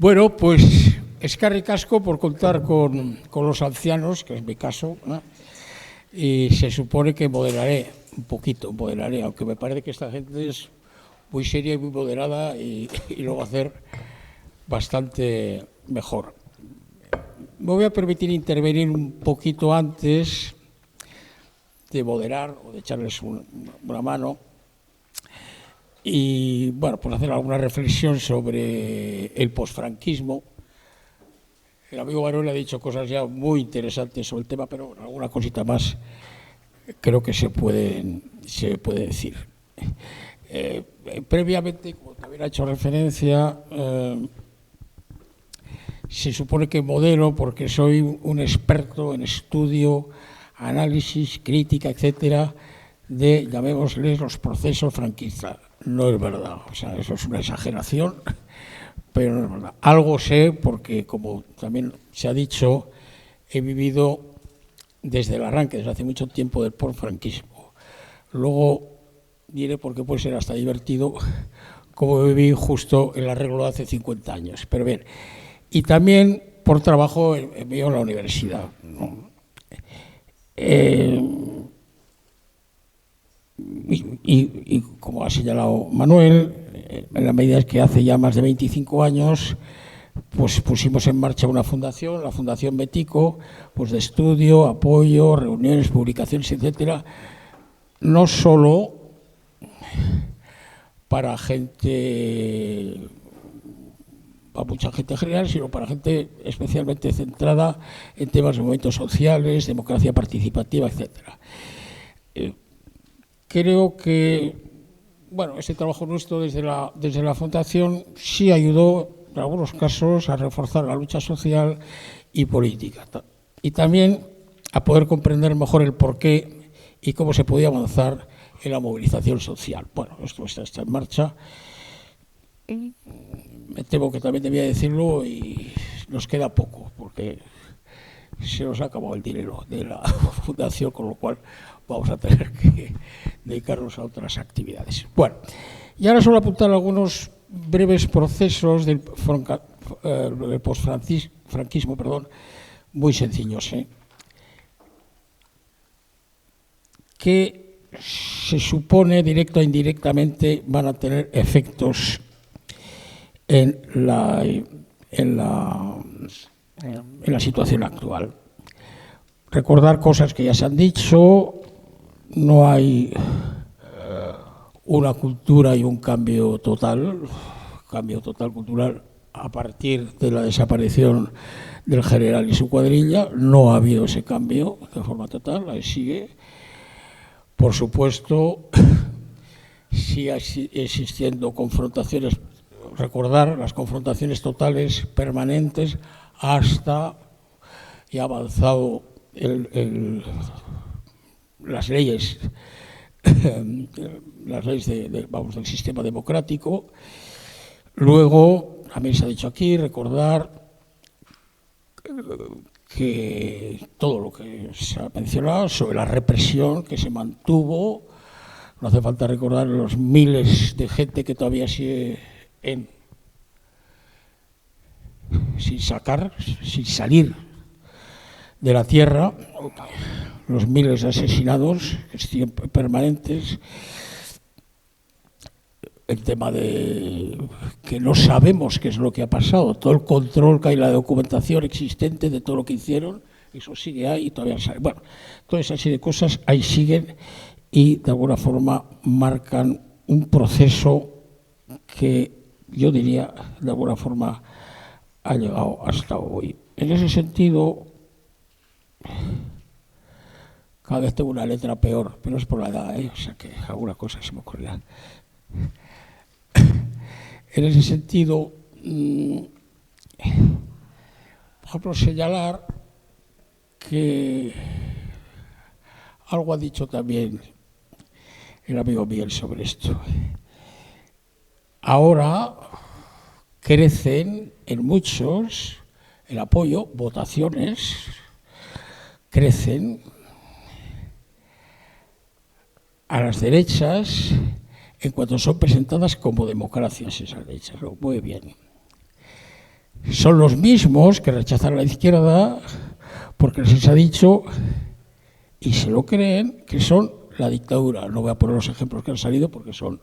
Bueno, pues eskerrik asko por contar con los ancianos, que es mi caso, ¿no? Y se supone que moderaré un poquito, aunque me parece que esta gente es muy seria y muy moderada y lo va a hacer bastante mejor. Me voy a permitir intervenir un poquito antes de moderar o de echarles una mano y, bueno, pues hacer alguna reflexión sobre el posfranquismo. El amigo Manuel ha dicho cosas ya muy interesantes sobre el tema, pero alguna cosita más creo que se puede decir. Previamente, como también ha hecho referencia, se supone que modelo porque soy un experto en estudio, análisis, crítica, etcétera, de, llamémosles, los procesos franquistas. No es verdad, o sea, eso es una exageración, pero no es verdad. Algo sé porque, como también se ha dicho, he vivido desde el arranque, desde hace mucho tiempo, del posfranquismo. Luego diré, porque puede ser hasta divertido, como viví justo el arreglo de hace 50 años. Pero bien, y también por trabajo mío en la universidad, ¿no? Y como ha señalado Manuel, en la medida que hace ya más de 25 años, pues pusimos en marcha una fundación, la Fundación Betico, pues de estudio, apoyo, reuniones, publicaciones, etcétera, no solo para mucha gente en general, sino para gente especialmente centrada en temas de movimientos sociales, democracia participativa, etcétera. Creo que, bueno, este trabajo nuestro desde la Fundación sí ayudó, en algunos casos, a reforzar la lucha social y política. Y también a poder comprender mejor el porqué y cómo se podía avanzar en la movilización social. Bueno, esto está en marcha. Me temo que también debía decirlo y nos queda poco, porque se nos ha acabado el dinero de la Fundación, con lo cual vamos a tener que dedicarnos a otras actividades. Bueno, y ahora solo apuntar algunos breves procesos del posfranquismo, muy sencillos, que se supone directa o indirectamente van a tener efectos en la situación actual. Recordar cosas que ya se han dicho. No hay una cultura y un cambio total cultural a partir de la desaparición del general y su cuadrilla. No ha habido ese cambio de forma total, ahí sigue. Por supuesto, sigue existiendo confrontaciones. Recordar las confrontaciones totales permanentes hasta y ha avanzado las leyes del sistema democrático. Luego, también se ha dicho aquí, recordar que todo lo que se ha mencionado sobre la represión que se mantuvo. No hace falta recordar los miles de gente que todavía sigue sin salir de la tierra, los miles de asesinados que siguen permanentes, el tema de que no sabemos qué es lo que ha pasado, todo el control que hay, la documentación existente de todo lo que hicieron, eso sigue ahí y todavía sale. Bueno, toda esa serie de cosas ahí siguen y de alguna forma marcan un proceso que yo diría de alguna forma ha llegado hasta hoy. En ese sentido, cada vez tengo una letra peor, pero es por la edad, o sea que alguna cosa se me ocurrirá. En ese sentido, por ejemplo, señalar que algo ha dicho también el amigo Miguel sobre esto. Ahora crecen en muchos el apoyo, votaciones, crecen a las derechas en cuanto son presentadas como democracias esas derechas. Muy bien. son los mismos que rechazan a la izquierda porque les ha dicho, y se lo creen, que son la dictadura. No voy a poner los ejemplos que han salido porque son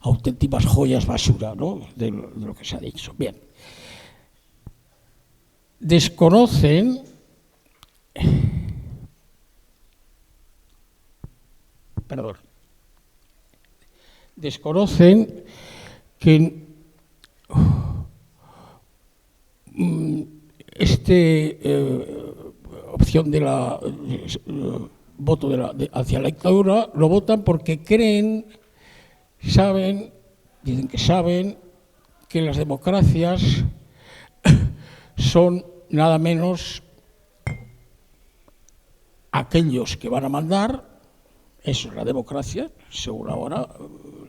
auténticas joyas basura, ¿no?, de lo que se ha dicho. Bien. Desconocen que opción de la voto hacia la dictadura lo votan porque creen, dicen que saben que las democracias son nada menos aquellos que van a mandar. Eso es la democracia, según ahora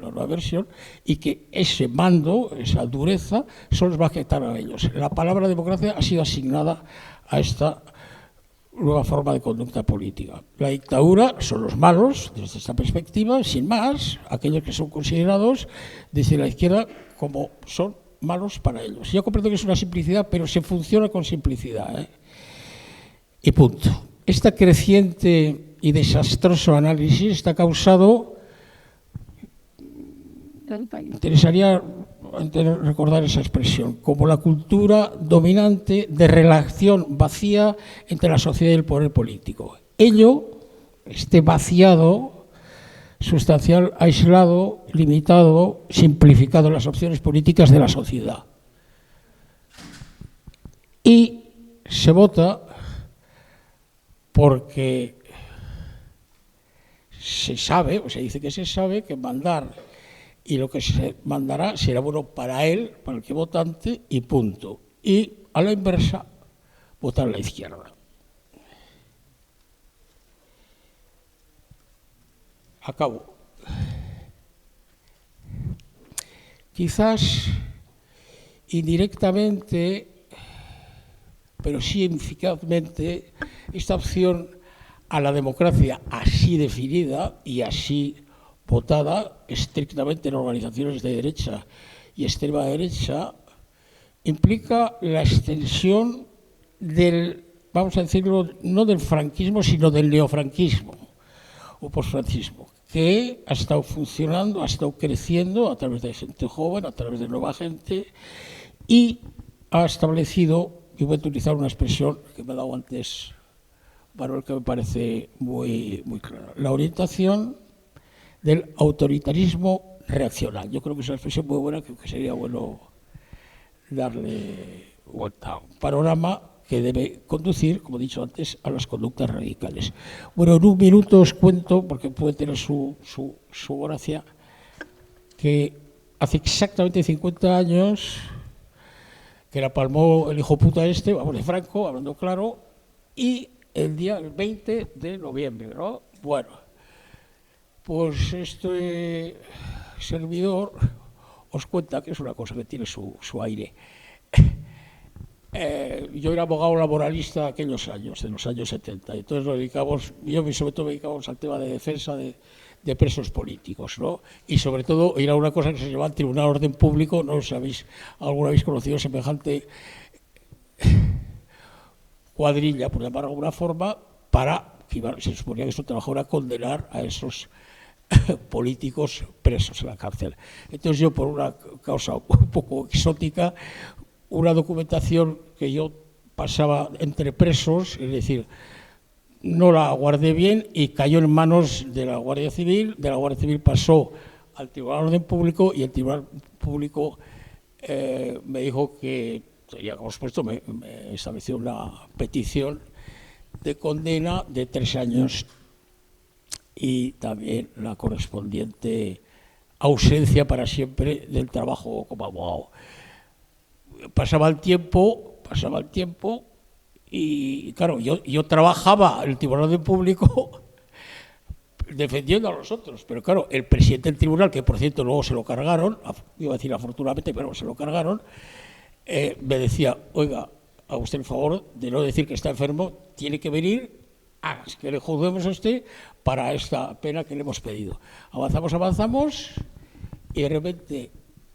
la nueva versión, y que ese mando, esa dureza, solo les va a afectar a ellos. La palabra democracia ha sido asignada a esta nueva forma de conducta política. La dictadura son los malos, desde esta perspectiva, sin más, aquellos que son considerados desde la izquierda como son malos para ellos. Yo comprendo que es una simplicidad, pero se funciona con simplicidad, ¿eh? Y punto. Esta creciente y desastroso análisis está causado, interesaría recordar esa expresión, como la cultura dominante de relación vacía entre la sociedad y el poder político. Ello, este vaciado, sustancial, aislado, limitado, simplificado en las opciones políticas de la sociedad. Y se vota porque se sabe, o se dice que se sabe, que mandar y lo que se mandará será bueno para él, para el que votante, y punto. Y a la inversa, votar a la izquierda. Acabo. Quizás indirectamente, pero sí eficazmente, esta opción a la democracia así definida y así votada estrictamente en organizaciones de derecha y extrema derecha, implica la extensión del, vamos a decirlo, no del franquismo, sino del neofranquismo o posfranquismo, que ha estado funcionando, ha estado creciendo a través de gente joven, a través de nueva gente, y ha establecido, y voy a utilizar una expresión que me ha dado antes Manuel, que me parece muy, muy clara, la orientación del autoritarismo reaccional. Yo creo que es una expresión muy buena, creo que sería bueno darle vuelta a un panorama que debe conducir, como he dicho antes, a las conductas radicales. Bueno, en un minuto os cuento, porque puede tener su gracia, que hace exactamente 50 años que la palmó el hijo puta este, vamos, de Franco, hablando claro, y el 20 de noviembre, ¿no? Bueno, pues este servidor os cuenta que es una cosa que tiene su aire. Yo era abogado laboralista aquellos años, en los años 70, entonces nos dedicamos, yo sobre todo me dedicamos al tema de defensa de presos políticos, ¿no? Y sobre todo era una cosa que se llamaba el Tribunal de Orden Público, no sé si alguna habéis conocido semejante cuadrilla, por llamar de alguna forma, se suponía que su trabajo era condenar a esos políticos presos en la cárcel. Entonces yo, por una causa un poco exótica, una documentación que yo pasaba entre presos, es decir, no la guardé bien y cayó en manos de la Guardia Civil, de la Guardia Civil pasó al Tribunal de Orden Público y el Tribunal Público me dijo que, ya como supuesto, me estableció una petición de condena de 3 años y también la correspondiente ausencia para siempre del trabajo como abogado. Pasaba el tiempo y claro, yo trabajaba en el Tribunal de Público defendiendo a los otros, pero claro, el presidente del tribunal, que por cierto luego se lo cargaron, iba a decir afortunadamente, pero se lo cargaron, me decía, oiga, a usted el favor de no decir que está enfermo, tiene que venir a que le juzguemos a usted para esta pena que le hemos pedido. Avanzamos y de repente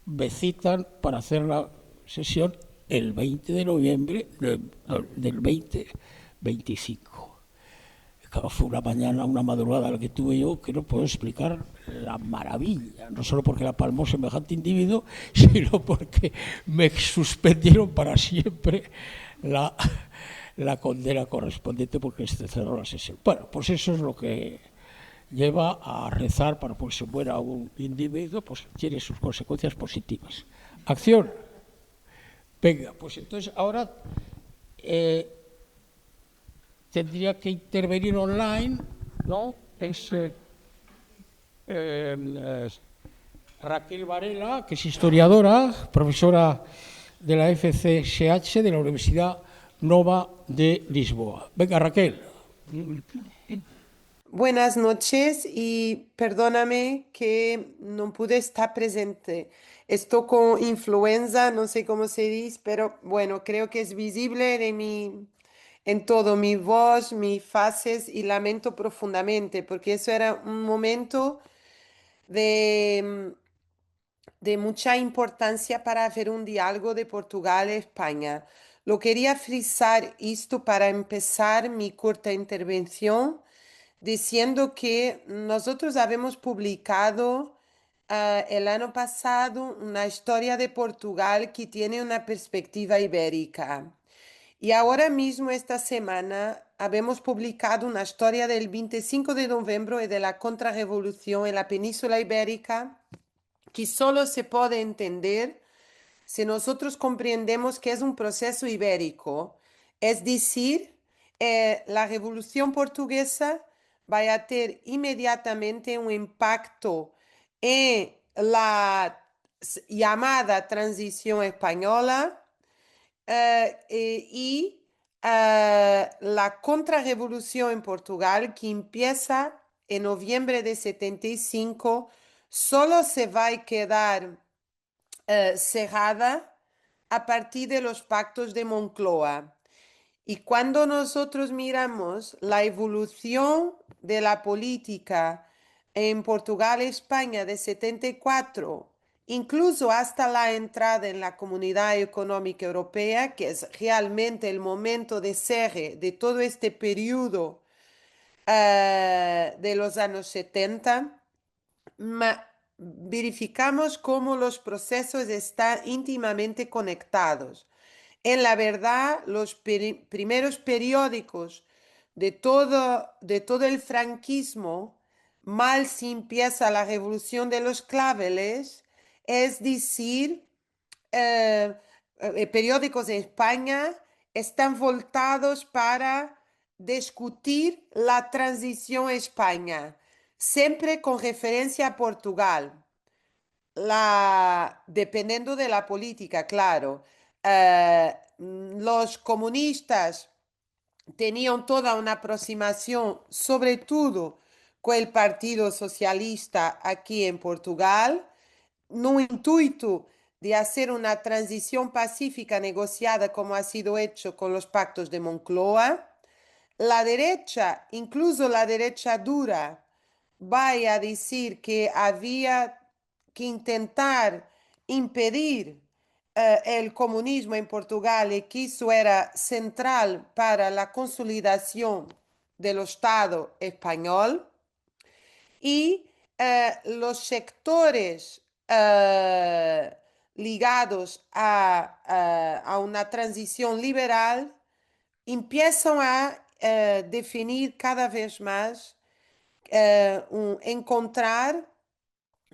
me citan para hacer la sesión el 20 de noviembre del 2025. Claro, fue una mañana, una madrugada la que tuve yo, que no puedo explicar la maravilla, no solo porque la palmó semejante individuo, sino porque me suspendieron para siempre la condena correspondiente porque se cerró la sesión. Bueno, pues eso es lo que lleva a rezar para que se muera un individuo, pues tiene sus consecuencias positivas. Acción. Venga, pues entonces ahora tendría que intervenir online, ¿no? Es Raquel Varela, que es historiadora, profesora de la FCSH de la Universidad Nova de Lisboa. Venga, Raquel. Buenas noches y perdóname que no pude estar presente. Estoy con influenza, no sé cómo se dice, pero bueno, creo que es visible en todo, mi voz, mis faces y lamento profundamente porque eso era un momento de, de mucha importancia para hacer un diálogo de Portugal e España. Lo quería frisar esto para empezar mi corta intervención diciendo que nosotros habíamos publicado el año pasado una historia de Portugal que tiene una perspectiva ibérica. Y ahora mismo, esta semana, habíamos publicado una historia del 25 de noviembre y de la contrarrevolución en la península ibérica que solo se puede entender si nosotros comprendemos que es un proceso ibérico, es decir, la Revolución Portuguesa va a tener inmediatamente un impacto en la llamada transición española y la contrarrevolución en Portugal, que empieza en noviembre de 75, solo se va a quedar cerrada a partir de los pactos de Moncloa. Y cuando nosotros miramos la evolución de la política en Portugal y España de 74, incluso hasta la entrada en la Comunidad Económica Europea, que es realmente el momento de cierre de todo este periodo de los años 70, verificamos cómo los procesos están íntimamente conectados. En la verdad, los primeros periódicos de todo el franquismo, mal se empieza la revolución de los claveles, es decir, eh, periódicos de España están voltados para discutir la transición a España, siempre con referencia a Portugal, dependiendo de la política, claro. Los comunistas tenían toda una aproximación, sobre todo con el Partido Socialista aquí en Portugal, no intuito de hacer una transición pacífica negociada como ha sido hecho con los pactos de Moncloa. La derecha, incluso la derecha dura, va a decir que había que intentar impedir el comunismo en Portugal y que eso era central para la consolidación del Estado español. Y los sectores ligados a una transición liberal empiezan a definir cada vez más, encontrar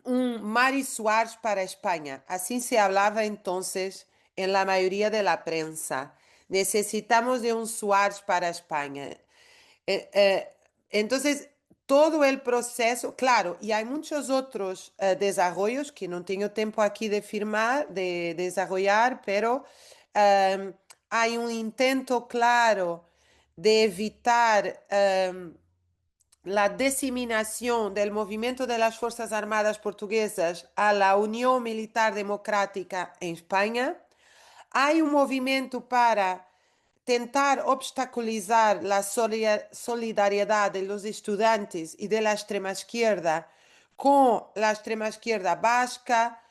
un Mari Suárez para España. Así se hablaba entonces en la mayoría de la prensa. Necesitamos de un Suárez para España. Entonces, todo el proceso, claro, y hay muchos otros desarrollos que no tengo tiempo aquí de firmar, de desarrollar, pero um, hay un intento claro de evitar la diseminación del movimiento de las Fuerzas Armadas portuguesas a la Unión Militar Democrática en España. Hay un movimiento para tentar obstaculizar la solidariedad de los estudiantes y de la extrema izquierda con la extrema izquierda vasca,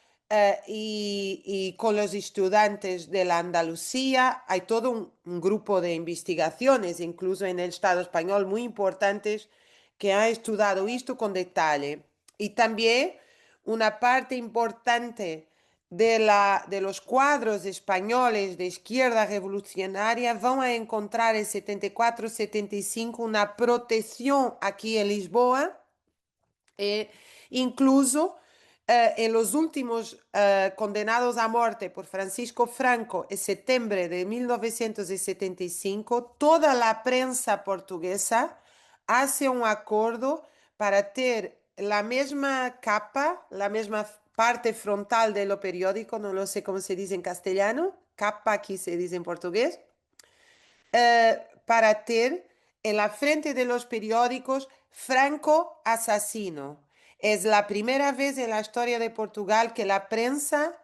y con los estudiantes de la Andalucía hay todo un grupo de investigaciones, incluso en el Estado español, muy importantes, que han estudiado esto con detalle. Y también una parte importante de los cuadros españoles de izquierda revolucionaria van a encontrar en 74-75 una protección aquí en Lisboa, e incluso en los últimos condenados a muerte por Francisco Franco en septiembre de 1975, toda la prensa portuguesa hace un acuerdo para tener la misma capa, la misma parte frontal de lo periódico, no lo sé cómo se dice en castellano, capa aquí se dice en portugués, para ter en la frente de los periódicos Franco asesino. Es la primera vez en la historia de Portugal que la prensa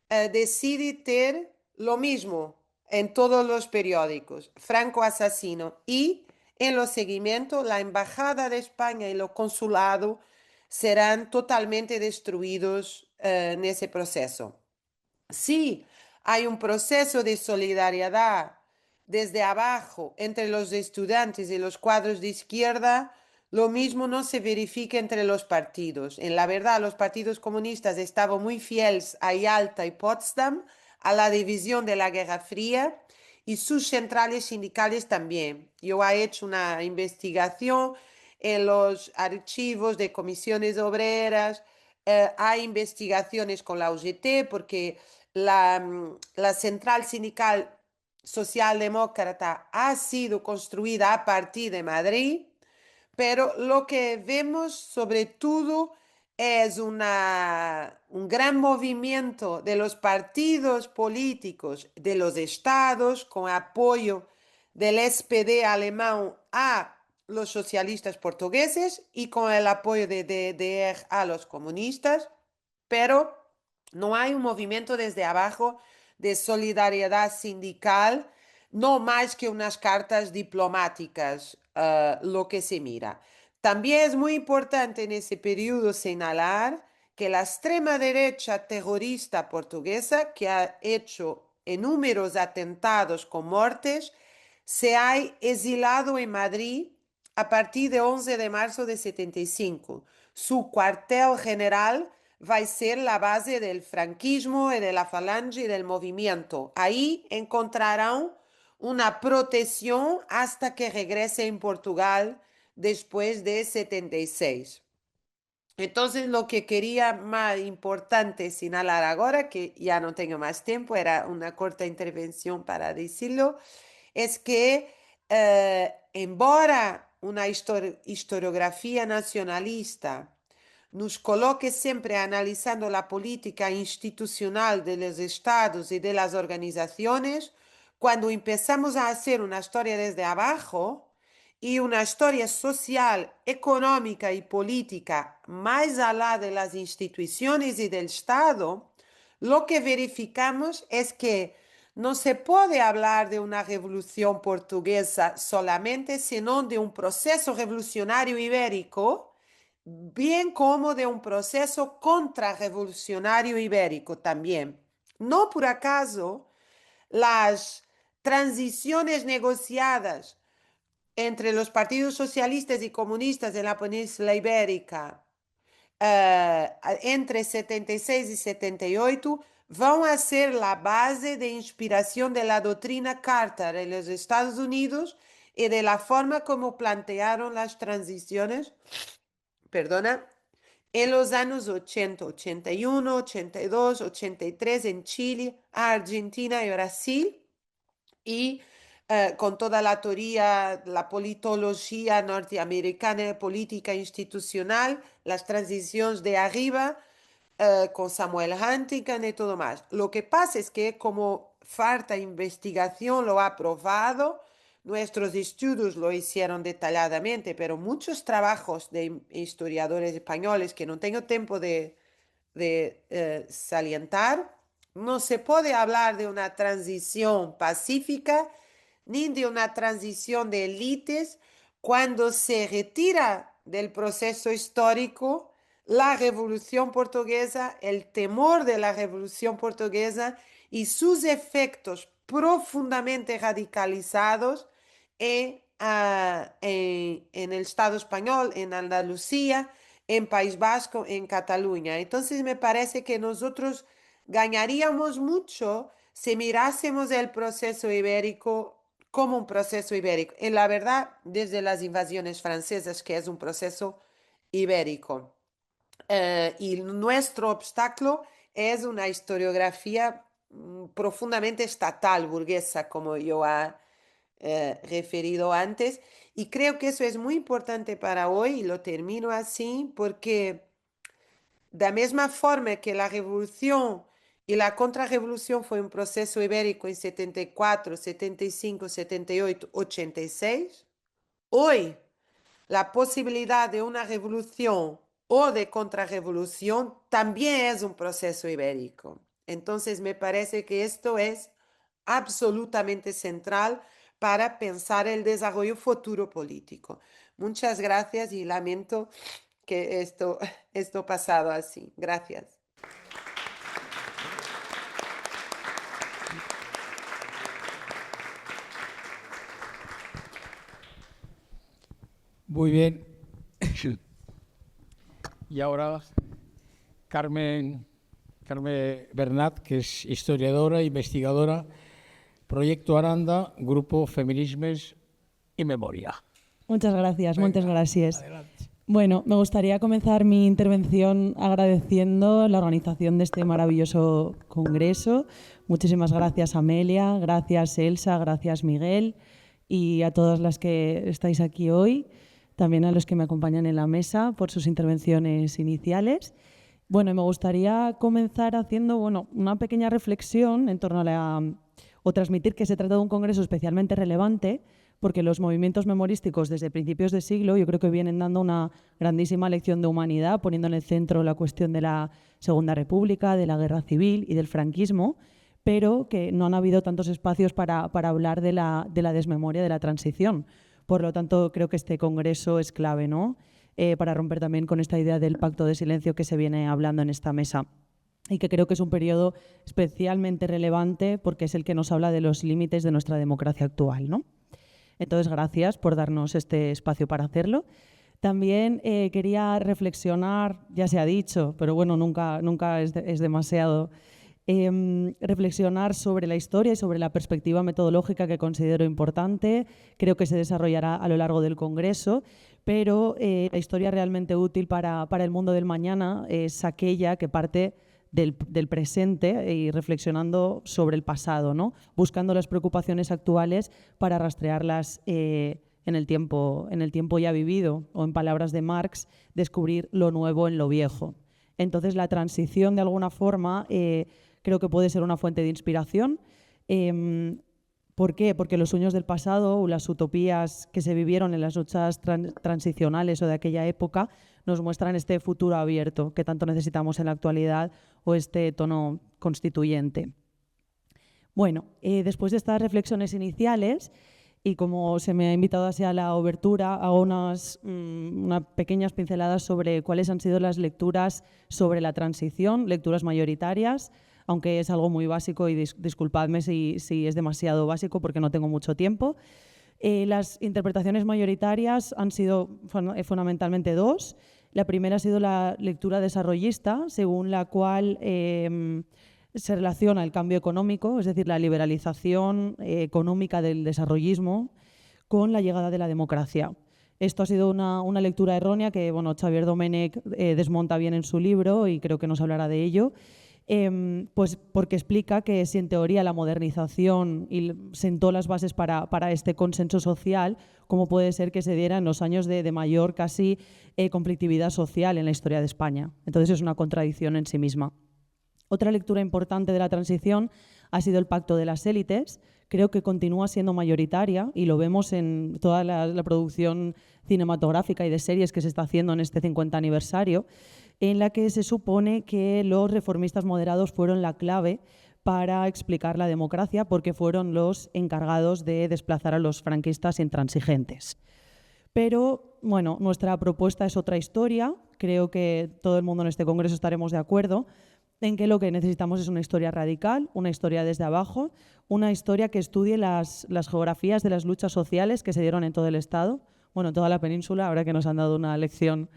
decide ter lo mismo en todos los periódicos, Franco asesino. Y en los seguimientos, la Embajada de España y los consulados serán totalmente destruidos en ese proceso. Sí, hay un proceso de solidaridad desde abajo entre los estudiantes y los cuadros de izquierda. Lo mismo no se verifica entre los partidos. En la verdad, los partidos comunistas estaban muy fieles a Yalta y Potsdam, a la división de la Guerra Fría y sus centrales sindicales también. Yo he hecho una investigación en los archivos de comisiones obreras, hay investigaciones con la UGT porque la central sindical socialdemócrata ha sido construida a partir de Madrid, pero lo que vemos sobre todo es un gran movimiento de los partidos políticos de los estados con apoyo del SPD alemán a los socialistas portugueses y con el apoyo de DDR a los comunistas, pero no hay un movimiento desde abajo de solidaridad sindical, no más que unas cartas diplomáticas, lo que se mira. También es muy importante en ese periodo señalar que la extrema derecha terrorista portuguesa, que ha hecho inúmeros atentados con muertes, se ha exilado en Madrid a partir de 11 de marzo de 75. Su cuartel general va a ser la base del franquismo y de la falange y del movimiento. Ahí encontrarán una protección hasta que regrese en Portugal después de 76. Entonces, lo que quería más importante señalar ahora, que ya no tengo más tiempo, era una corta intervención para decirlo, es que embora una historiografía nacionalista nos coloque siempre analizando la política institucional de los estados y de las organizaciones, cuando empezamos a hacer una historia desde abajo y una historia social, económica y política más allá de las instituciones y del Estado, lo que verificamos es que no se puede hablar de una revolución portuguesa solamente, sino de un proceso revolucionario ibérico, bien como de un proceso contrarrevolucionario ibérico también. No por acaso las transiciones negociadas entre los partidos socialistas y comunistas en la península ibérica entre 76 y 78 van a ser la base de inspiración de la doctrina Carter en los Estados Unidos y de la forma como plantearon las transiciones, perdona, en los años 80, 81, 82, 83 en Chile, Argentina y Brasil y con toda la teoría, la politología norteamericana de política institucional, las transiciones de arriba, con Samuel Huntington y todo más. Lo que pasa es que como falta investigación lo ha probado, nuestros estudios lo hicieron detalladamente, pero muchos trabajos de historiadores españoles que no tengo tiempo de salientar, no se puede hablar de una transición pacífica ni de una transición de élites cuando se retira del proceso histórico la Revolución Portuguesa, el temor de la Revolución Portuguesa y sus efectos profundamente radicalizados en el Estado español, en Andalucía, en País Vasco, en Cataluña. Entonces me parece que nosotros ganaríamos mucho si mirásemos el proceso ibérico como un proceso ibérico. En la verdad, desde las invasiones francesas, que es un proceso ibérico. Y nuestro obstáculo es una historiografía profundamente estatal, burguesa, como yo he referido antes. Y creo que eso es muy importante para hoy y lo termino así porque de la misma forma que la revolución y la contrarrevolución fue un proceso ibérico en 74, 75, 78, 86, hoy la posibilidad de una revolución o de contrarrevolución también es un proceso ibérico. Entonces, me parece que esto es absolutamente central para pensar el desarrollo futuro político. Muchas gracias y lamento que esto pasado así. Gracias. Muy bien. Y ahora Carmen Bernat, que es historiadora, investigadora, Proyecto Aranda, Grupo Feminismes y Memoria. Muchas gracias, Venga, muchas gracias. Adelante. Bueno, me gustaría comenzar mi intervención agradeciendo la organización de este maravilloso congreso. Muchísimas gracias, Amelia, gracias, Elsa, gracias, Miguel, y a todas las que estáis aquí hoy, también a los que me acompañan en la mesa por sus intervenciones iniciales. Bueno, me gustaría comenzar haciendo una pequeña reflexión en torno a o transmitir que se trata de un congreso especialmente relevante porque los movimientos memorísticos desde principios de siglo yo creo que vienen dando una grandísima lección de humanidad, poniendo en el centro la cuestión de la Segunda República, de la Guerra Civil y del franquismo, pero que no han habido tantos espacios para hablar de la desmemoria, de la transición. Por lo tanto, creo que este congreso es clave, ¿no? Para romper también con esta idea del pacto de silencio que se viene hablando en esta mesa. Y que creo que es un periodo especialmente relevante porque es el que nos habla de los límites de nuestra democracia actual, ¿no? Entonces, gracias por darnos este espacio para hacerlo. También quería reflexionar, ya se ha dicho, pero bueno, nunca es demasiado, reflexionar sobre la historia y sobre la perspectiva metodológica que considero importante. Creo que se desarrollará a lo largo del Congreso, pero la historia realmente útil para el mundo del mañana es aquella que parte del presente y reflexionando sobre el pasado, ¿no? Buscando las preocupaciones actuales para rastrearlas en el tiempo ya vivido, o en palabras de Marx, descubrir lo nuevo en lo viejo. Entonces, la transición, de alguna forma, creo que puede ser una fuente de inspiración. ¿Por qué? Porque los sueños del pasado o las utopías que se vivieron en las luchas transicionales o de aquella época nos muestran este futuro abierto que tanto necesitamos en la actualidad o este tono constituyente. Bueno, después de estas reflexiones iniciales, y como se me ha invitado hacia la obertura, hago unas pequeñas pinceladas sobre cuáles han sido las lecturas sobre la transición, lecturas mayoritarias, aunque es algo muy básico y disculpadme si es demasiado básico porque no tengo mucho tiempo. Las interpretaciones mayoritarias han sido fundamentalmente dos. La primera ha sido la lectura desarrollista, según la cual se relaciona el cambio económico, es decir, la liberalización económica del desarrollismo, con la llegada de la democracia. Esto ha sido una lectura errónea que Xavier Domènech desmonta bien en su libro y creo que nos hablará de ello. Pues porque explica que si en teoría la modernización sentó las bases para este consenso social, ¿cómo puede ser que se diera en los años de mayor casi conflictividad social en la historia de España? Entonces es una contradicción en sí misma. Otra lectura importante de la transición ha sido el pacto de las élites. Creo que continúa siendo mayoritaria y lo vemos en toda la producción cinematográfica y de series que se está haciendo en este 50 aniversario, en la que se supone que los reformistas moderados fueron la clave para explicar la democracia porque fueron los encargados de desplazar a los franquistas intransigentes. Pero, bueno, nuestra propuesta es otra historia creo que todo el mundo en este congreso estaremos de acuerdo en que lo que necesitamos es una historia radical, una historia desde abajo, una historia que estudie las geografías de las luchas sociales que se dieron en todo el Estado, bueno, en toda la península, ahora que nos han dado una lección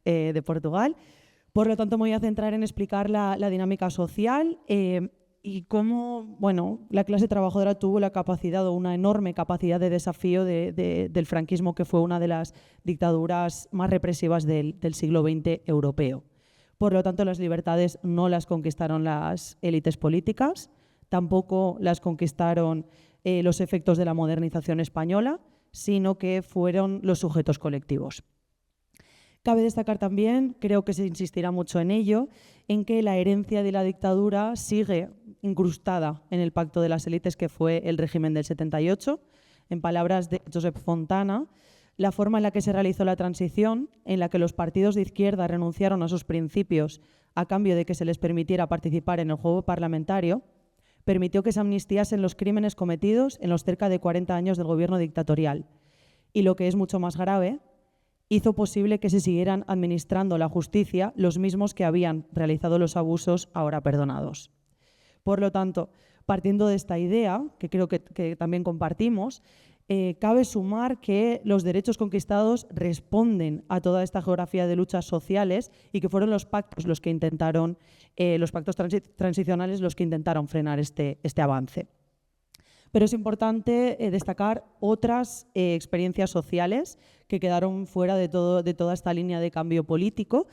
de Portugal. Por lo tanto, me voy a centrar en explicar la dinámica social y cómo, bueno, la clase trabajadora tuvo la capacidad o una enorme capacidad de desafío del franquismo, que fue una de las dictaduras más represivas del siglo XX europeo. Por lo tanto, las libertades no las conquistaron las élites políticas, tampoco las conquistaron los efectos de la modernización española, sino que fueron los sujetos colectivos. Cabe destacar también, creo que se insistirá mucho en ello, en que la herencia de la dictadura sigue incrustada en el pacto de las élites, que fue el régimen del 78. En palabras de Josep Fontana, la forma en la que se realizó la transición, en la que los partidos de izquierda renunciaron a sus principios a cambio de que se les permitiera participar en el juego parlamentario, permitió que se amnistiasen los crímenes cometidos en los cerca de 40 años del gobierno dictatorial. Y lo que es mucho más grave, hizo posible que se siguieran administrando la justicia los mismos que habían realizado los abusos ahora perdonados. Por lo tanto, partiendo de esta idea, que creo que también compartimos, cabe sumar que los derechos conquistados responden a toda esta geografía de luchas sociales y que fueron los pactos los que intentaron, los pactos transicionales los que intentaron frenar este avance. Pero es importante destacar otras experiencias sociales que quedaron fuera de toda esta línea de cambio político,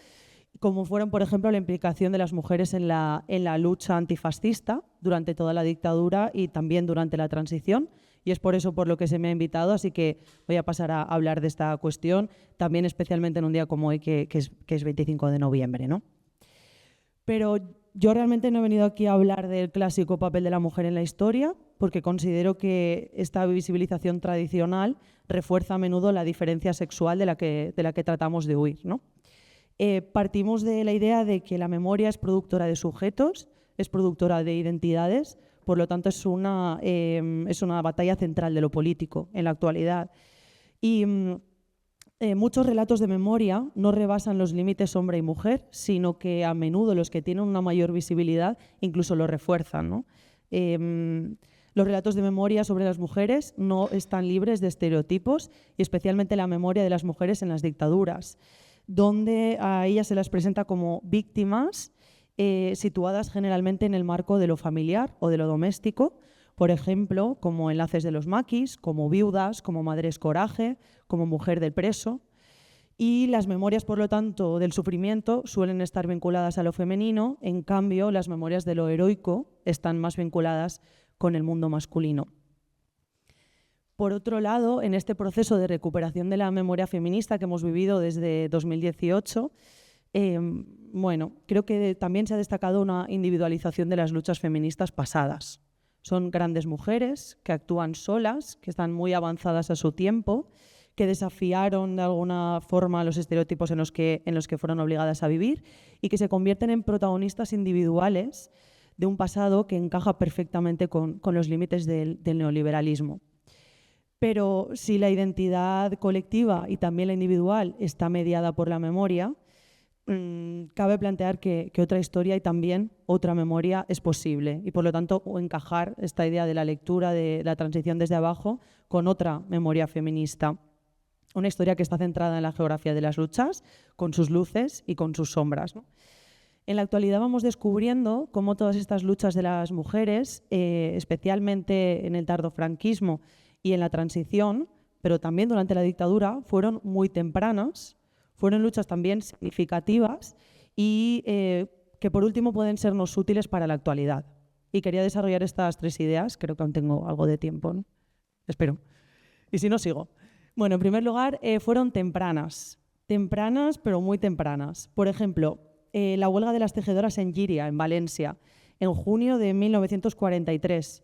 como fueron, por ejemplo, la implicación de las mujeres en la lucha antifascista durante toda la dictadura y también durante la transición. Y es por eso por lo que se me ha invitado, así que voy a pasar a hablar de esta cuestión, también especialmente en un día como hoy, que es 25 de noviembre, ¿no? Pero yo realmente no he venido aquí a hablar del clásico papel de la mujer en la historia, porque considero que esta visibilización tradicional refuerza a menudo la diferencia sexual de la que tratamos de huir, ¿no? Partimos de la idea de que la memoria es productora de sujetos, es productora de identidades, por lo tanto es una batalla central de lo político en la actualidad. Y muchos relatos de memoria no rebasan los límites hombre y mujer, sino que a menudo los que tienen una mayor visibilidad incluso lo refuerzan, ¿no? Los relatos de memoria sobre las mujeres no están libres de estereotipos, y especialmente la memoria de las mujeres en las dictaduras, donde a ellas se las presenta como víctimas situadas generalmente en el marco de lo familiar o de lo doméstico, por ejemplo, como enlaces de los maquis, como viudas, como madres coraje, como mujer del preso. Y las memorias, por lo tanto, del sufrimiento suelen estar vinculadas a lo femenino, en cambio, las memorias de lo heroico están más vinculadas con el mundo masculino. Por otro lado, en este proceso de recuperación de la memoria feminista que hemos vivido desde 2018, bueno, creo que también se ha destacado una individualización de las luchas feministas pasadas. Son grandes mujeres que actúan solas, que están muy avanzadas a su tiempo, que desafiaron de alguna forma los estereotipos en los que fueron obligadas a vivir y que se convierten en protagonistas individuales de un pasado que encaja perfectamente con los límites del neoliberalismo. Pero si la identidad colectiva y también la individual está mediada por la memoria, cabe plantear que otra historia y también otra memoria es posible, y por lo tanto encajar esta idea de la lectura de la transición desde abajo con otra memoria feminista. Una historia que está centrada en la geografía de las luchas, con sus luces y con sus sombras, ¿no? En la actualidad vamos descubriendo cómo todas estas luchas de las mujeres, especialmente en el tardofranquismo y en la transición, pero también durante la dictadura, fueron muy tempranas, fueron luchas también significativas y que por último pueden sernos útiles para la actualidad. Y quería desarrollar estas tres ideas, creo que aún tengo algo de tiempo, ¿no? Espero. Y si no, sigo. Bueno, en primer lugar, fueron tempranas pero muy tempranas. Por ejemplo, la huelga de las tejedoras en Llíria, en Valencia, en junio de 1943.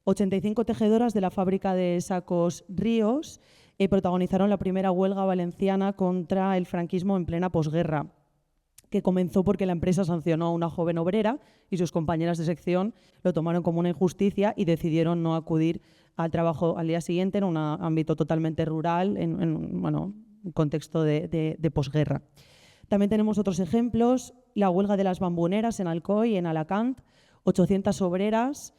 85 tejedoras de la fábrica de sacos Ríos protagonizaron la primera huelga valenciana contra el franquismo en plena posguerra, que comenzó porque la empresa sancionó a una joven obrera y sus compañeras de sección lo tomaron como una injusticia y decidieron no acudir al trabajo al día siguiente en un ámbito totalmente rural, en un contexto de posguerra. También tenemos otros ejemplos, la huelga de las bamboneras en Alcoy, en Alacant, 800 obreras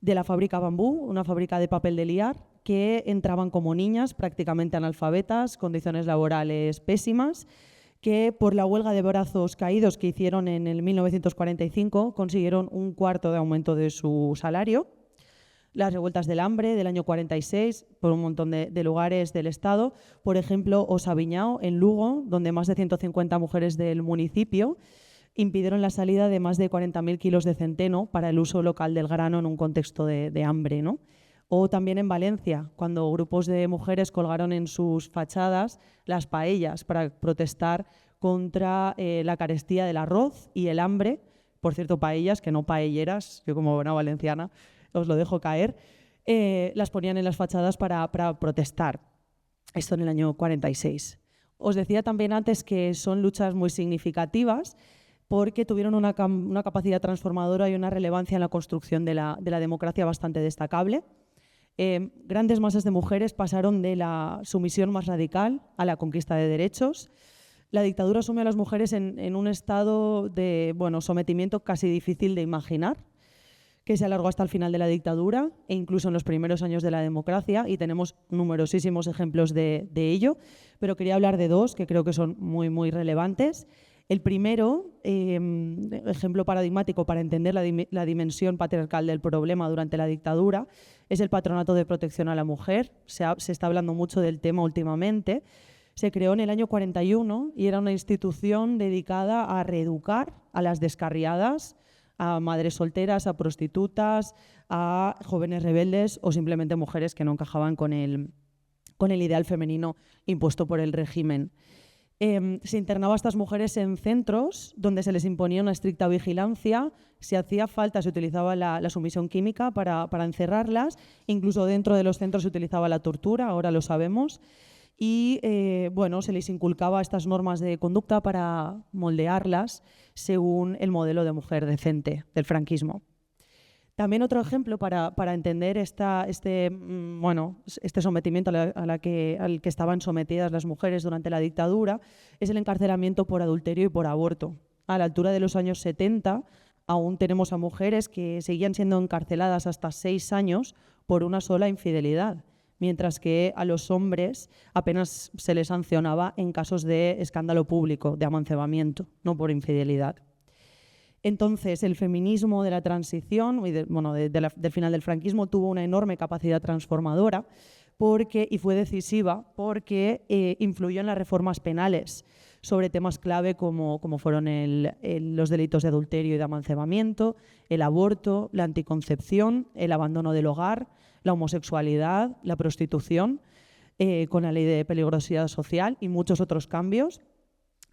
de la fábrica Bambú, una fábrica de papel de liar, que entraban como niñas, prácticamente analfabetas, condiciones laborales pésimas, que por la huelga de brazos caídos que hicieron en el 1945 consiguieron un cuarto de aumento de su salario. Las revueltas del hambre del año 46 por un montón de lugares del Estado, por ejemplo, Osaviñao, en Lugo, donde más de 150 mujeres del municipio impidieron la salida de más de 40.000 kilos de centeno para el uso local del grano en un contexto de hambre, ¿no? O también en Valencia, cuando grupos de mujeres colgaron en sus fachadas las paellas para protestar contra la carestía del arroz y el hambre. Por cierto, paellas, que no paelleras, yo como buena valenciana os lo dejo caer, las ponían en las fachadas para protestar. Esto en el año 46. Os decía también antes que son luchas muy significativas porque tuvieron una capacidad transformadora y una relevancia en la construcción de la democracia bastante destacable. Grandes masas de mujeres pasaron de la sumisión más radical a la conquista de derechos. La dictadura sumió a las mujeres en un estado de sometimiento casi difícil de imaginar, que se alargó hasta el final de la dictadura e incluso en los primeros años de la democracia, y tenemos numerosísimos ejemplos de ello, pero quería hablar de dos que creo que son muy, muy relevantes. El primero, ejemplo paradigmático para entender la dimensión patriarcal del problema durante la dictadura, es el Patronato de Protección a la Mujer. Se está hablando mucho del tema últimamente. Se creó en el año 41 y era una institución dedicada a reeducar a las descarriadas, a madres solteras, a prostitutas, a jóvenes rebeldes o simplemente mujeres que no encajaban con el ideal femenino impuesto por el régimen. Se internaba a estas mujeres en centros donde se les imponía una estricta vigilancia. Si hacía falta, se utilizaba la sumisión química para encerrarlas. Incluso dentro de los centros se utilizaba la tortura, ahora lo sabemos. Y se les inculcaba estas normas de conducta para moldearlas según el modelo de mujer decente del franquismo. También otro ejemplo para entender este sometimiento al que estaban sometidas las mujeres durante la dictadura es el encarcelamiento por adulterio y por aborto. A la altura de los años 70 aún tenemos a mujeres que seguían siendo encarceladas hasta 6 años por una sola infidelidad, mientras que a los hombres apenas se les sancionaba en casos de escándalo público, de amancebamiento, no por infidelidad. Entonces, el feminismo de la transición y del final del franquismo tuvo una enorme capacidad transformadora y fue decisiva porque influyó en las reformas penales sobre temas clave como fueron los delitos de adulterio y de amancebamiento, el aborto, la anticoncepción, el abandono del hogar, la homosexualidad, la prostitución, con la ley de peligrosidad social y muchos otros cambios.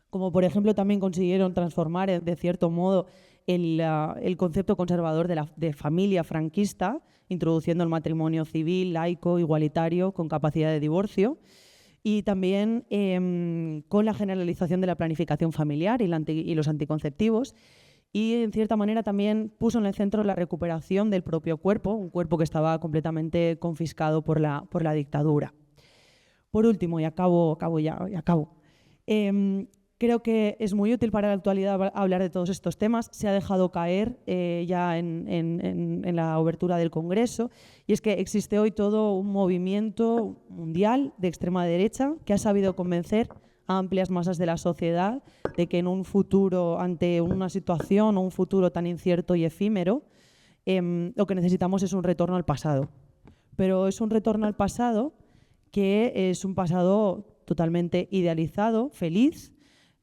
Como por ejemplo también consiguieron transformar de cierto modo el concepto conservador de familia franquista, introduciendo el matrimonio civil, laico, igualitario, con capacidad de divorcio, y también con la generalización de la planificación familiar y los anticonceptivos, y en cierta manera también puso en el centro la recuperación del propio cuerpo, un cuerpo que estaba completamente confiscado por la dictadura. Por último, y acabo. Creo que es muy útil para la actualidad hablar de todos estos temas. Se ha dejado caer ya en la obertura del Congreso, y es que existe hoy todo un movimiento mundial de extrema derecha que ha sabido convencer a amplias masas de la sociedad de que en un futuro, ante una situación o un futuro tan incierto y efímero, lo que necesitamos es un retorno al pasado. Pero es un retorno al pasado que es un pasado totalmente idealizado, feliz,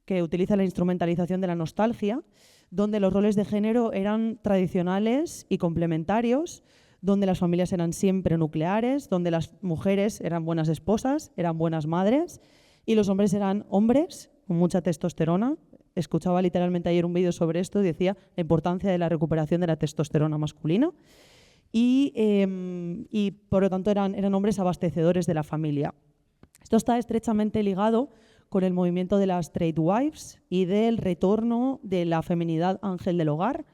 que utiliza la instrumentalización de la nostalgia, donde los roles de género eran tradicionales y complementarios, donde las familias eran siempre nucleares, donde las mujeres eran buenas esposas, eran buenas madres, y los hombres eran hombres con mucha testosterona. Escuchaba literalmente ayer un vídeo sobre esto y decía la importancia de la recuperación de la testosterona masculina, y por lo tanto eran hombres abastecedores de la familia. Esto está estrechamente ligado con el movimiento de las trade wives y del retorno de la feminidad ángel del hogar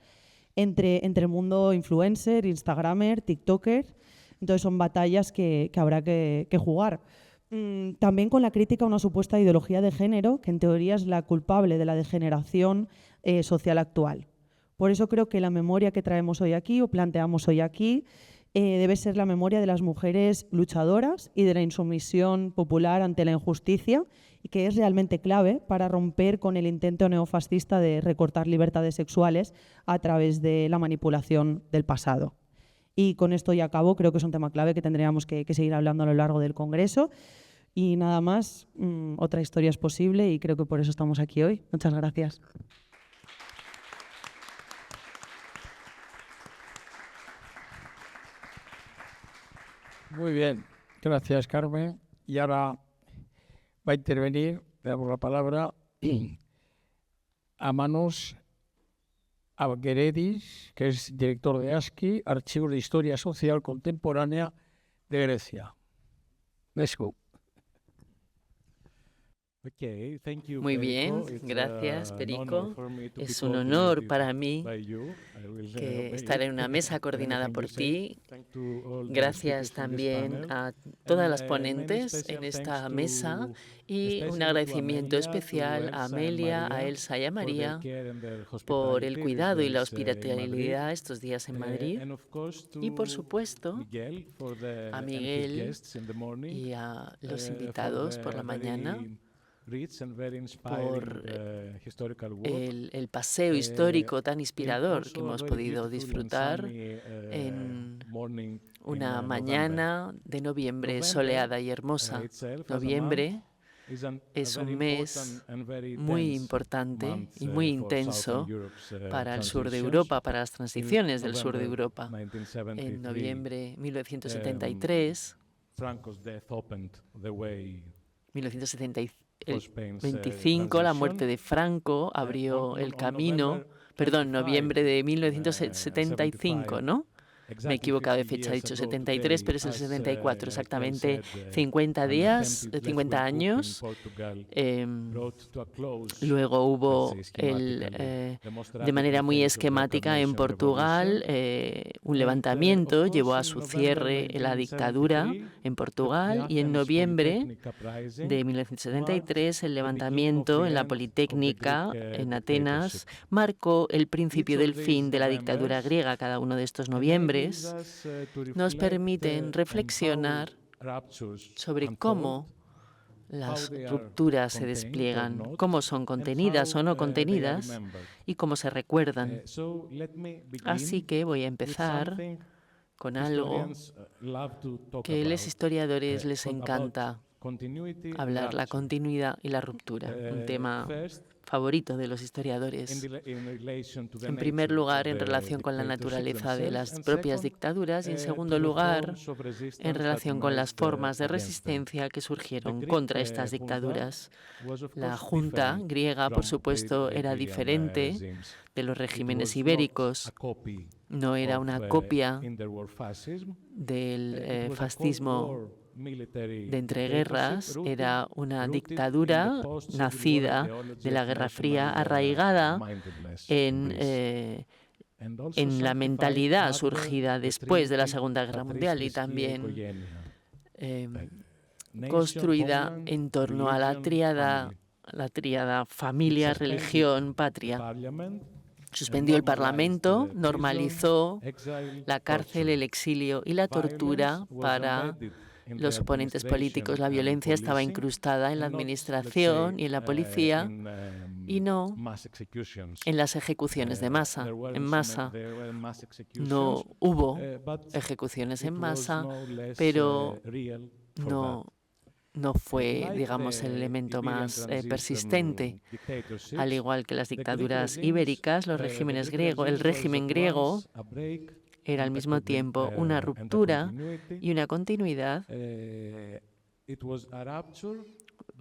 entre el mundo influencer, instagramer, tiktoker. Entonces son batallas que habrá que jugar. También con la crítica a una supuesta ideología de género, que en teoría es la culpable de la degeneración social actual. Por eso creo que la memoria que traemos hoy aquí o planteamos hoy aquí debe ser la memoria de las mujeres luchadoras y de la insumisión popular ante la injusticia, y que es realmente clave para romper con el intento neofascista de recortar libertades sexuales a través de la manipulación del pasado. Y con esto ya acabo, creo que es un tema clave que tendríamos que seguir hablando a lo largo del Congreso. Y nada más, otra historia es posible y creo que por eso estamos aquí hoy. Muchas gracias. Muy bien, gracias Carmen. Y ahora va a intervenir, le damos la palabra a Manos Avgeredis, que es director de ASCI, Archivos de Historia Social Contemporánea de Grecia. Let's go. Muy bien, gracias, Perico. Es un honor para mí estar en una mesa coordinada por ti. Gracias también a todas las ponentes en esta mesa y un agradecimiento especial a Amelia, a Elsa y a María por el cuidado y la hospitalidad estos días en Madrid. Y, por supuesto, a Miguel y a los invitados por la mañana por el paseo histórico tan inspirador que hemos podido disfrutar en una mañana de noviembre soleada y hermosa. Noviembre es un mes muy importante y muy intenso para el sur de Europa, para las transiciones del sur de Europa. En noviembre de 1973, el 25, la muerte de Franco abrió el camino, perdón, noviembre de 1975, ¿no? Me he equivocado de fecha, he dicho 73, pero es el 74, exactamente 50 días, 50 años. Luego hubo, de manera muy esquemática en Portugal, un levantamiento, llevó a su cierre la dictadura en Portugal, y en noviembre de 1973 el levantamiento en la Politécnica en Atenas marcó el principio del fin de la dictadura griega. Cada uno de estos noviembres nos permiten reflexionar sobre cómo las rupturas se despliegan, cómo son contenidas o no contenidas y cómo se recuerdan. Así que voy a empezar con algo que a los historiadores les encanta hablar, la continuidad y la ruptura, un tema favorito de los historiadores. En primer lugar, en relación con la naturaleza de las propias dictaduras, y en segundo lugar, en relación con las formas de resistencia que surgieron contra estas dictaduras. La Junta griega, por supuesto, era diferente de los regímenes ibéricos. No era una copia del fascismo de entreguerras, era una dictadura nacida de la Guerra Fría, arraigada en la mentalidad surgida después de la Segunda Guerra Mundial y también construida en torno a la tríada familia, religión, patria. Suspendió el Parlamento, normalizó la cárcel, el exilio y la tortura para los oponentes políticos. La violencia estaba incrustada en la administración y en la policía y no en las ejecuciones de masa. En masa no hubo ejecuciones en masa, pero no fue, digamos, el elemento más persistente. Al igual que las dictaduras ibéricas, los regímenes griegos, el régimen griego era al mismo tiempo una ruptura y una continuidad.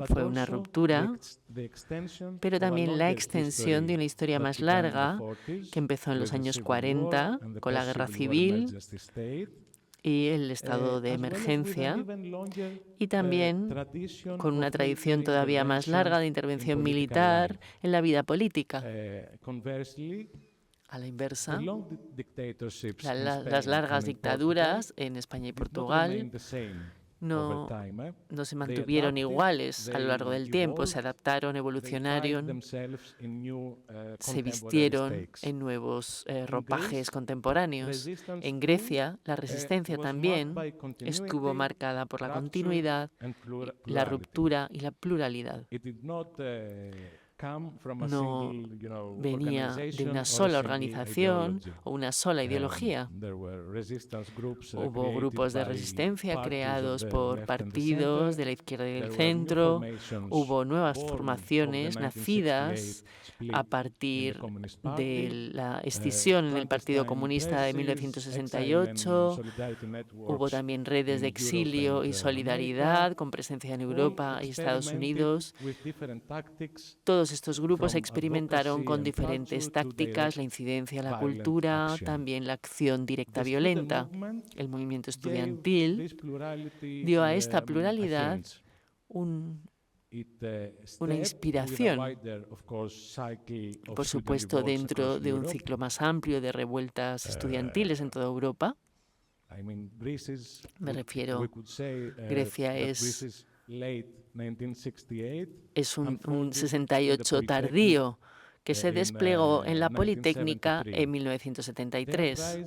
Fue una ruptura, pero también la extensión de una historia más larga que empezó en los años 40 con la guerra civil y el estado de emergencia, y también con una tradición todavía más larga de intervención militar en la vida política. A la inversa, las largas dictaduras en España y Portugal no se mantuvieron iguales a lo largo del tiempo, se adaptaron, evolucionaron, se vistieron en nuevos ropajes contemporáneos. En Grecia, la resistencia también estuvo marcada por la continuidad, la ruptura y la pluralidad. No venía de una sola organización o una sola ideología. Hubo grupos de resistencia creados por partidos de la izquierda y del centro, hubo nuevas formaciones nacidas a partir de la escisión en el Partido Comunista de 1968, hubo también redes de exilio y solidaridad con presencia en Europa y Estados Unidos. Todos estos grupos experimentaron con diferentes tácticas la incidencia, la cultura, también la acción directa violenta. El movimiento estudiantil dio a esta pluralidad una inspiración, por supuesto, dentro de un ciclo más amplio de revueltas estudiantiles en toda Europa. Me refiero, Grecia es un 68 tardío que se desplegó en la Politécnica en 1973.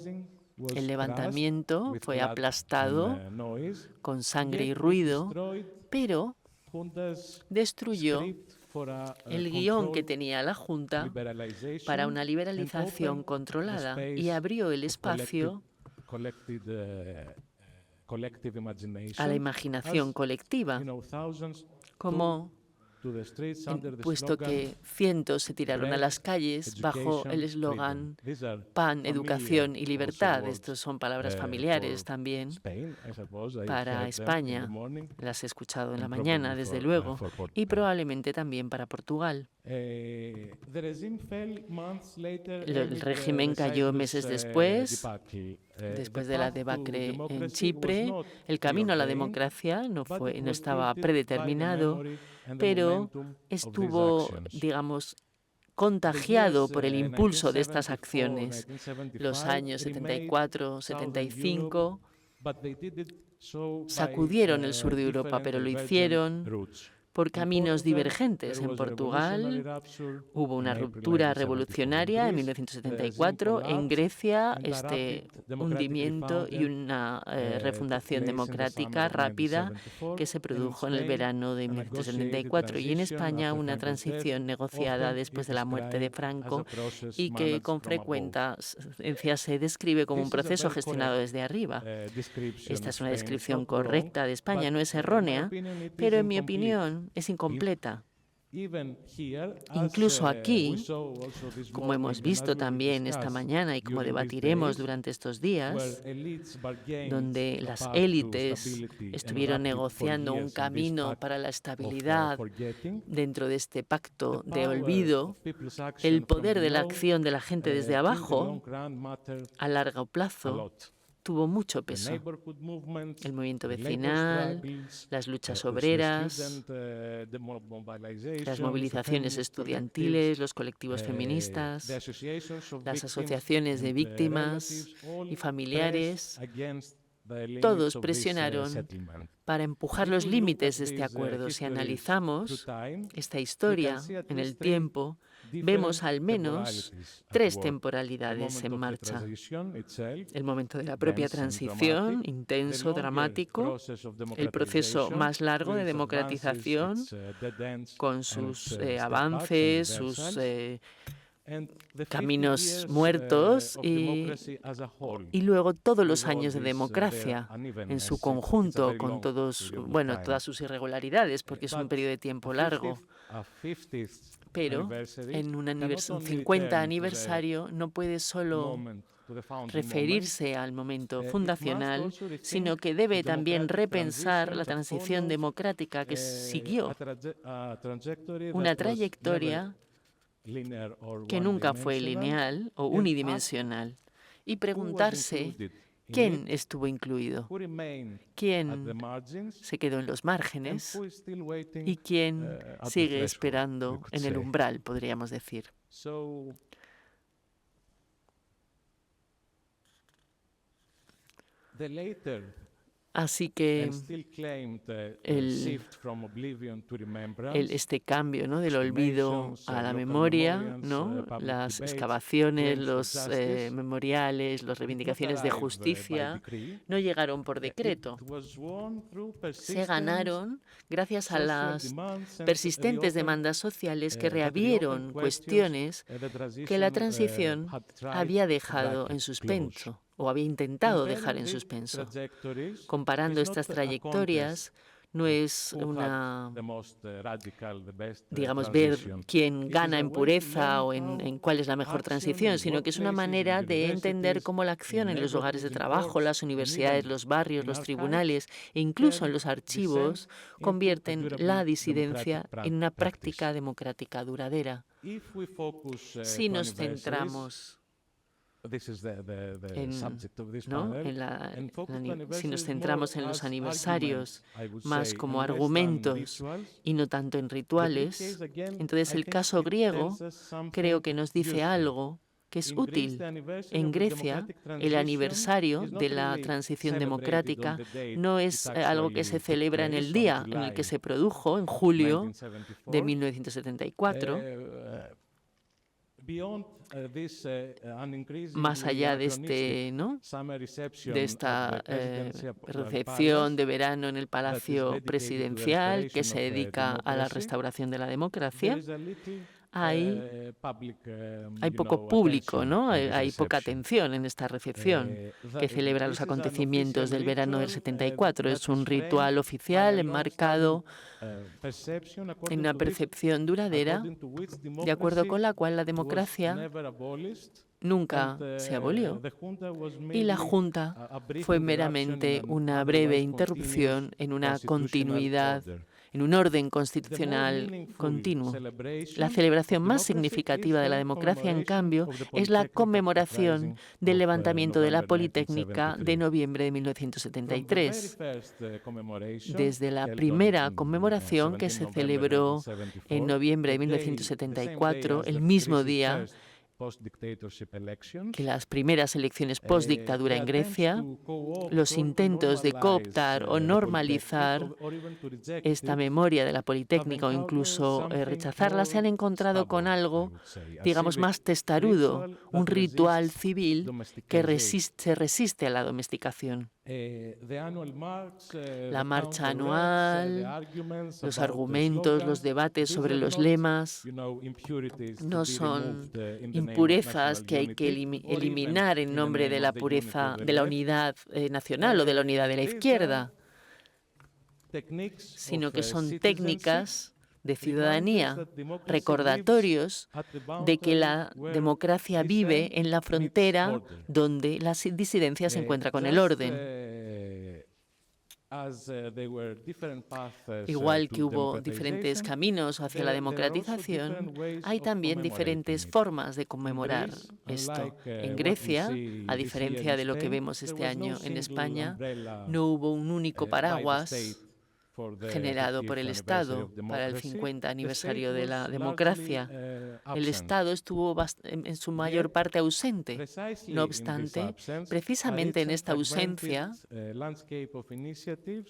El levantamiento fue aplastado con sangre y ruido, pero destruyó el guión que tenía la Junta para una liberalización controlada y abrió el espacio a la imaginación colectiva, puesto que cientos se tiraron a las calles bajo el eslogan Pan, Educación y Libertad. Estas son palabras familiares también para España. Las he escuchado en la mañana, desde luego, y probablemente también para Portugal. El régimen cayó meses después de la debacle en Chipre. El camino a la democracia no estaba predeterminado, pero estuvo, digamos, contagiado por el impulso de estas acciones. Los años 74, 75 sacudieron el sur de Europa, pero lo hicieron por caminos divergentes. En Portugal hubo una ruptura revolucionaria en 1974, en Grecia este hundimiento y una refundación democrática rápida que se produjo en el verano de 1974, y en España una transición negociada después de la muerte de Franco y que con frecuencia se describe como un proceso gestionado desde arriba. Esta es una descripción correcta de España, no es errónea, pero en mi opinión es incompleta. Incluso aquí, como hemos visto también esta mañana y como debatiremos durante estos días, donde las élites estuvieron negociando un camino para la estabilidad dentro de este pacto de olvido, el poder de la acción de la gente desde abajo, a largo plazo, tuvo mucho peso. El movimiento vecinal, las luchas obreras, las movilizaciones estudiantiles, los colectivos feministas, las asociaciones de víctimas y familiares, todos presionaron para empujar los límites de este acuerdo. Si analizamos esta historia en el tiempo, vemos al menos 3 temporalidades en marcha. El momento de la propia transición, intenso, dramático, el proceso más largo de democratización, con sus avances, sus caminos muertos y luego todos los años de democracia en su conjunto, con todas sus irregularidades, porque es un periodo de tiempo largo. Pero en un 50 aniversario no puede solo referirse al momento fundacional, sino que debe también repensar la transición democrática que siguió, una trayectoria que nunca fue lineal o unidimensional, y preguntarse quién estuvo incluido, quién se quedó en los márgenes y quién sigue esperando en el umbral, podríamos decir. Así que este cambio, ¿no?, del olvido a la memoria, ¿no?, las excavaciones, los memoriales, las reivindicaciones de justicia, no llegaron por decreto. Se ganaron gracias a las persistentes demandas sociales que reabrieron cuestiones que la transición había dejado en suspenso o había intentado dejar en suspenso. Comparando estas trayectorias, no es digamos, ver quién gana en pureza o en cuál es la mejor transición, sino que es una manera de entender cómo la acción en los lugares de trabajo, las universidades, los barrios, los tribunales e incluso en los archivos convierten la disidencia en una práctica democrática duradera. Si nos centramos si nos centramos en los aniversarios más como argumentos y no tanto en rituales, entonces el caso griego creo que nos dice algo que es útil. En Grecia, el aniversario de la transición democrática no es algo que se celebra en el día en el que se produjo, en julio de 1974, más allá de esta recepción de verano en el Palacio Presidencial que se dedica a la restauración de la democracia, hay poco público, ¿no? Hay poca atención en esta recepción que celebra los acontecimientos del verano del 74. Es un ritual oficial enmarcado en una percepción duradera, de acuerdo con la cual la democracia nunca se abolió y la Junta fue meramente una breve interrupción en una continuidad, en un orden constitucional continuo. La celebración más significativa de la democracia, en cambio, es la conmemoración del levantamiento de la Politécnica de noviembre de 1973. Desde la primera conmemoración que se celebró en noviembre de 1974, el mismo día que las primeras elecciones post-dictadura en Grecia, los intentos de cooptar o normalizar esta memoria de la Politécnica o incluso rechazarla se han encontrado con algo, digamos, más testarudo, un ritual civil que se resiste a la domesticación. La marcha anual, los argumentos, los debates sobre los lemas no son impurezas que hay que eliminar en nombre de la pureza, de la unidad nacional o de la unidad de la izquierda, sino que son técnicas de ciudadanía, recordatorios de que la democracia vive en la frontera donde la disidencia se encuentra con el orden. Igual que hubo diferentes caminos hacia la democratización, hay también diferentes formas de conmemorar esto. En Grecia, a diferencia de lo que vemos este año en España, no hubo un único paraguas generado por el Estado para el 50 aniversario de la democracia. El Estado estuvo en su mayor parte ausente. No obstante, precisamente en esta ausencia,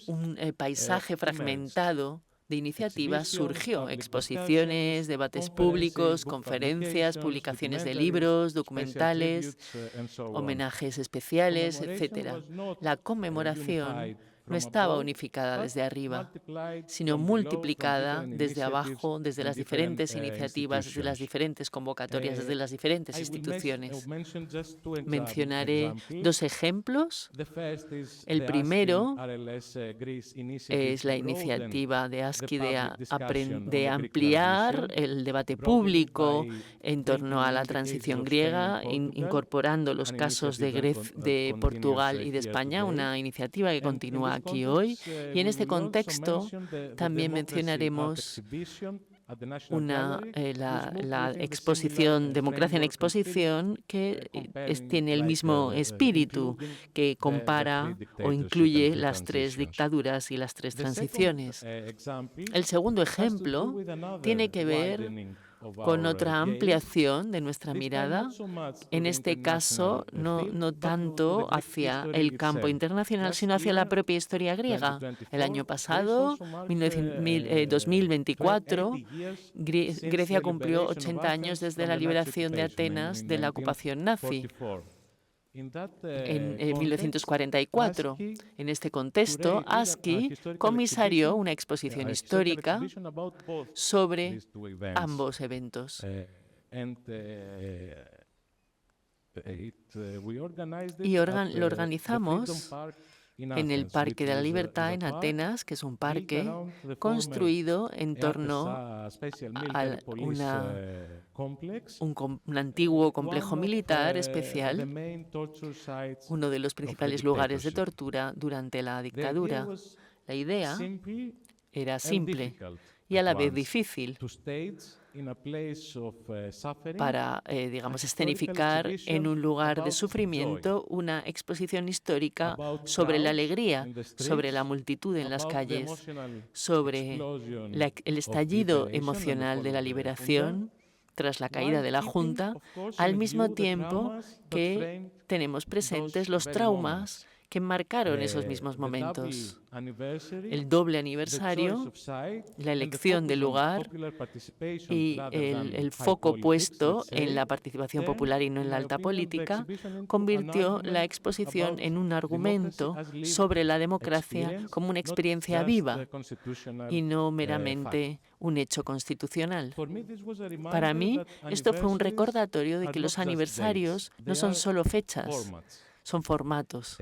un paisaje fragmentado de iniciativas surgió: exposiciones, debates públicos, conferencias, publicaciones de libros, documentales, homenajes especiales, etc. La conmemoración no estaba unificada desde arriba, sino multiplicada desde abajo, desde las diferentes iniciativas, desde las diferentes convocatorias, desde las diferentes instituciones. Mencionaré dos ejemplos. El primero es la iniciativa de ASCI de ampliar el debate público en torno a la transición griega, incorporando los casos de Portugal y de España, una iniciativa que continúa aquí hoy, y en este contexto también mencionaremos la exposición Democracia en Exposición, que tiene el mismo espíritu, que compara o incluye las tres dictaduras y las tres transiciones. El segundo ejemplo tiene que ver con otra ampliación de nuestra mirada, en este caso no tanto hacia el campo internacional, sino hacia la propia historia griega. El año pasado, 2024, Grecia cumplió 80 años desde la liberación de Atenas de la ocupación nazi. En 1944. En este contexto, Aski comisarió una exposición histórica sobre ambos eventos. Y lo organizamos en el Parque de la Libertad en Atenas, que es un parque construido en torno a un antiguo complejo militar especial, uno de los principales lugares de tortura durante la dictadura. La idea era simple y a la vez difícil para, escenificar en un lugar de sufrimiento una exposición histórica sobre la alegría, sobre la multitud en las calles, sobre el estallido emocional de la liberación tras la caída de la Junta, al mismo tiempo que tenemos presentes los traumas que marcaron esos mismos momentos. El doble aniversario, la elección del lugar y el foco puesto en la participación popular y no en la alta política, convirtió la exposición en un argumento sobre la democracia como una experiencia viva y no meramente un hecho constitucional. Para mí, esto fue un recordatorio de que los aniversarios no son solo fechas, son formatos.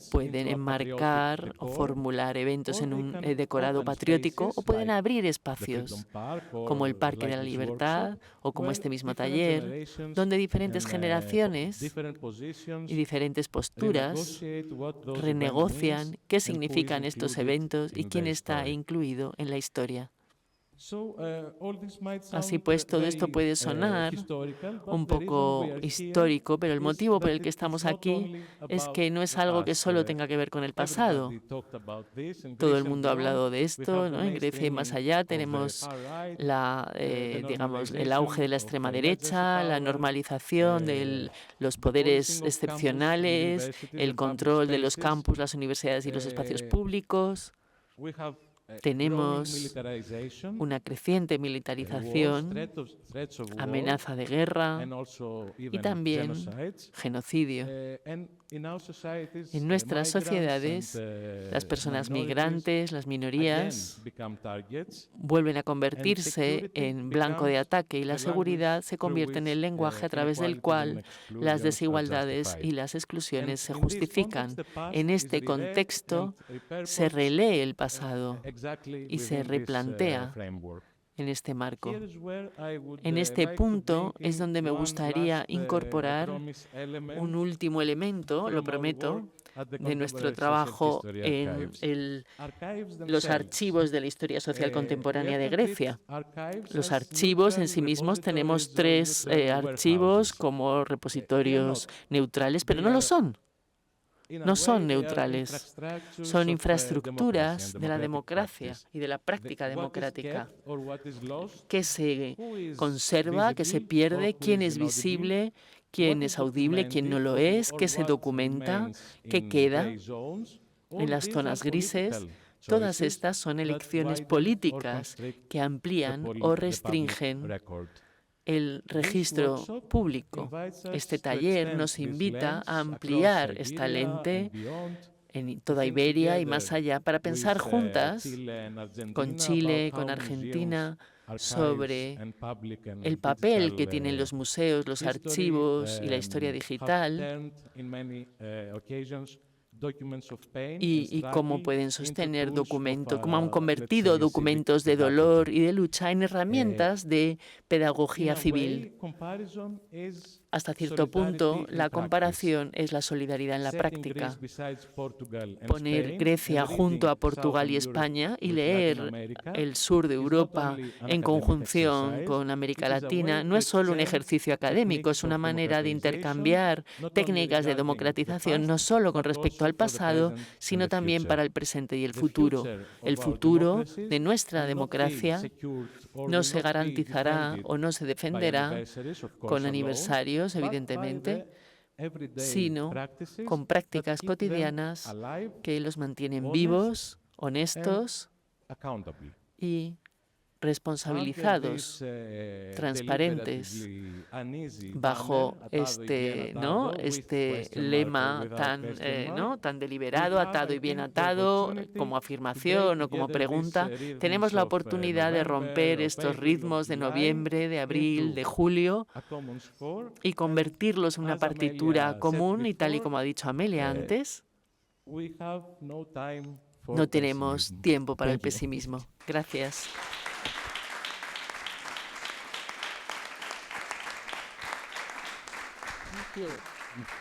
Pueden enmarcar o formular eventos en un decorado patriótico o pueden abrir espacios, como el Parque de la Libertad o como este mismo taller, donde diferentes generaciones y diferentes posturas renegocian qué significan estos eventos y quién está incluido en la historia. Así pues, todo esto puede sonar un poco histórico, pero el motivo por el que estamos aquí es que no es algo que solo tenga que ver con el pasado. Todo el mundo ha hablado de esto, ¿no? En Grecia y más allá tenemos el auge de la extrema derecha, la normalización de los poderes excepcionales, el control de los campus, las universidades y los espacios públicos. Tenemos una creciente militarización, amenaza de guerra y también genocidio. En nuestras sociedades, las personas migrantes, las minorías, vuelven a convertirse en blanco de ataque y la seguridad se convierte en el lenguaje a través del cual las desigualdades y las exclusiones se justifican. En este contexto se relee el pasado y se replantea en este marco. En este punto es donde me gustaría incorporar un último elemento, lo prometo, de nuestro trabajo en los archivos de la historia social contemporánea de Grecia. Los archivos en sí mismos, tenemos 3 archivos como repositorios neutrales, pero no lo son. No son neutrales, son infraestructuras de la democracia y de la práctica democrática que se conserva, que se pierde, quién es visible, quién es audible, quién no lo es, qué se documenta, qué queda en las zonas grises. Todas estas son elecciones políticas que amplían o restringen el registro público. Este taller nos invita a ampliar esta lente en toda Iberia y más allá para pensar juntas con Chile, con Argentina, sobre el papel que tienen los museos, los archivos y la historia digital y cómo pueden sostener documentos, cómo han convertido documentos de dolor y de lucha en herramientas de pedagogía civil. hasta cierto punto, la comparación es la solidaridad en la práctica. Poner Grecia junto a Portugal y España y leer el sur de Europa en conjunción con América Latina no es solo un ejercicio académico, es una manera de intercambiar técnicas de democratización no solo con respecto al pasado, sino también para el presente y el futuro. El futuro de nuestra democracia no se garantizará o no se defenderá con aniversarios, evidentemente, sino con prácticas cotidianas que los mantienen vivos, honestos y responsabilizados, transparentes, bajo este lema tan deliberado, atado y bien atado, como afirmación o como pregunta. Tenemos la oportunidad de romper estos ritmos de noviembre, de abril, de julio y convertirlos en una partitura común, y tal y como ha dicho Amelia antes, no tenemos tiempo para el pesimismo. Gracias. Thank you.